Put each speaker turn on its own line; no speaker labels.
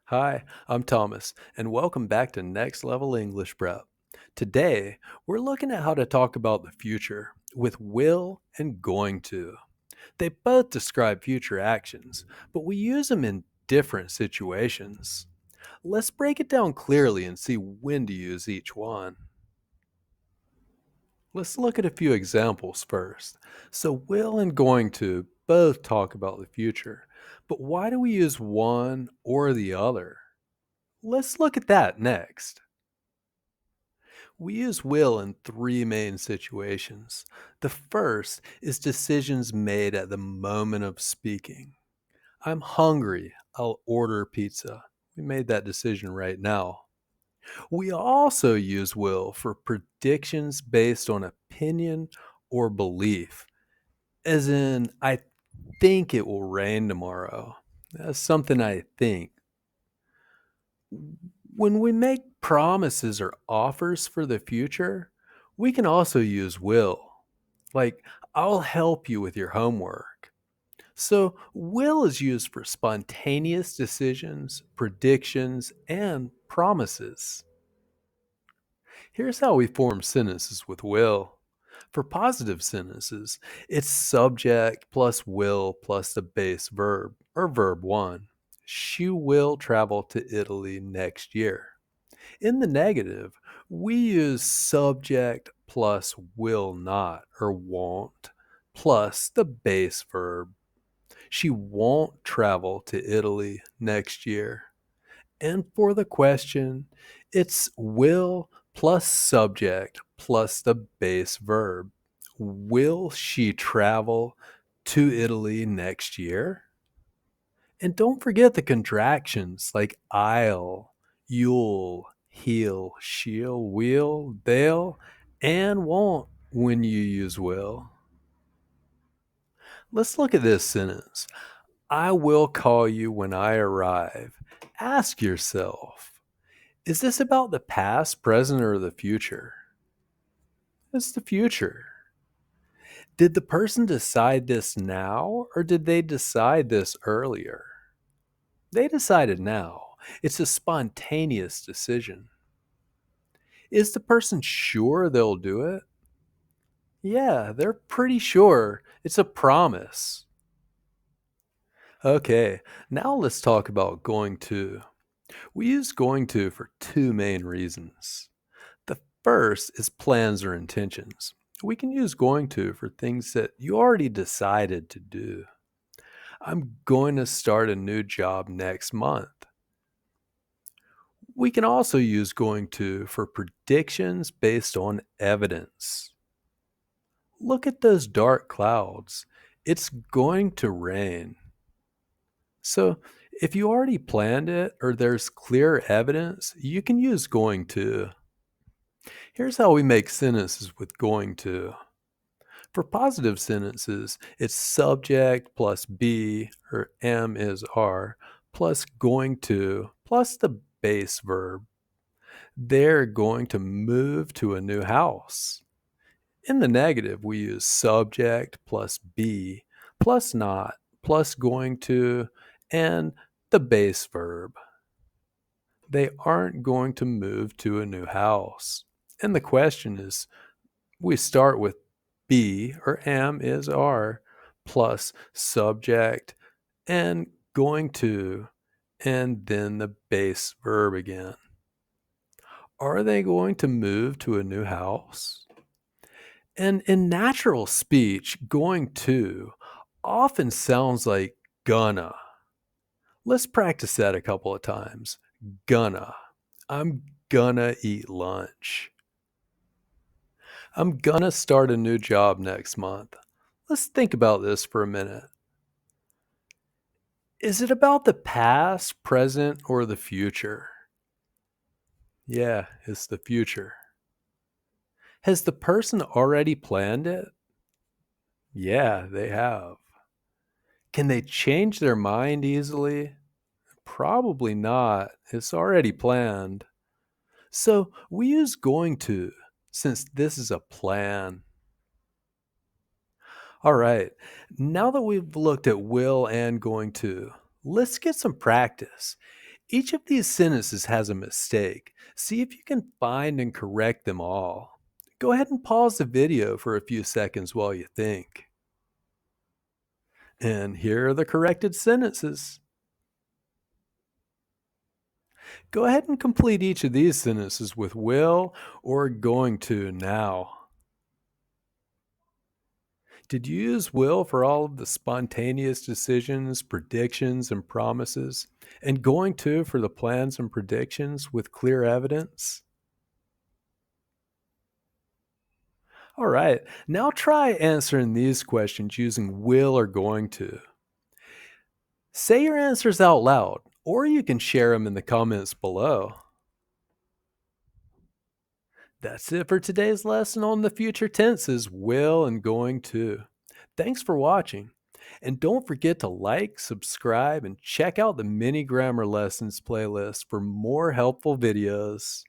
Hi, I'm Thomas, and welcome back to Next Level English Prep. Today, we're looking at how to talk about the future with will and going to. They both describe future actions, but we use them in different situations. Let's break it down clearly and see when to use each one. Let's look at a few examples first. So, will and going to both talk about the future, but why do we use one or the other? Let's look at that next. We use will in three main situations. The first is decisions made at the moment of speaking. I'm hungry. I'll order pizza. We made that decision right now. We also use will for predictions based on opinion or belief, as in, I think it will rain tomorrow. That's something I think. When we make promises or offers for the future, we can also use will. Like, I'll help you with your homework. So, will is used for spontaneous decisions, predictions, and promises. Here's how we form sentences with will. For positive sentences, it's subject plus will plus the base verb, or verb 1. She will travel to Italy next year. In the negative, we use subject plus will not or won't plus the base verb. She won't travel to Italy next year. And for the question, it's will plus subject plus the base verb. Will she travel to Italy next year? And don't forget the contractions like I'll, you'll, he'll, she'll, will, they'll, and won't when you use will. Let's look at this sentence. I will call you when I arrive. Ask yourself, is this about the past, present, or the future? It's the future. Did the person decide this now, or did they decide this earlier? They decided now. It's a spontaneous decision. Is the person sure they'll do it? Yeah, they're pretty sure. It's a promise. Okay, now let's talk about going to. We use going to for two main reasons. The first is plans or intentions. We can use going to for things that you already decided to do. I'm going to start a new job next month. We can also use going to for predictions based on evidence. Look at those dark clouds. It's going to rain. So, if you already planned it or there's clear evidence, you can use going to. Here's how we make sentences with going to. For positive sentences, it's subject plus be, or am is are, plus going to, plus the base verb. They're going to move to a new house. In the negative, we use subject plus be, plus not, plus going to, and the base verb. They aren't going to move to a new house. And the question is, we start with be, or am is are, plus subject and going to, and then the base verb again. Are they going to move to a new house? And in natural speech, going to often sounds like gonna. Let's practice that a couple of times. Gonna. I'm gonna eat lunch. I'm gonna start a new job next month. Let's think about this for a minute. Is it about the past, present, or the future? Yeah, it's the future. Has the person already planned it? Yeah, they have. Can they change their mind easily? Probably not. It's already planned. So we use going to since this is a plan. All right, now that we've looked at will and going to, let's get some practice. Each of these sentences has a mistake. See if you can find and correct them all. Go ahead and pause the video for a few seconds while you think. And here are the corrected sentences. Go ahead and complete each of these sentences with will or going to now. Did you use will for all of the spontaneous decisions, predictions, and promises? And going to for the plans and predictions with clear evidence? All right, now try answering these questions using will or going to. Say your answers out loud, or you can share them in the comments below. That's it for today's lesson on the future tenses, will and going to. Thanks for watching. And don't forget to like, subscribe, and check out the mini grammar lessons playlist for more helpful videos.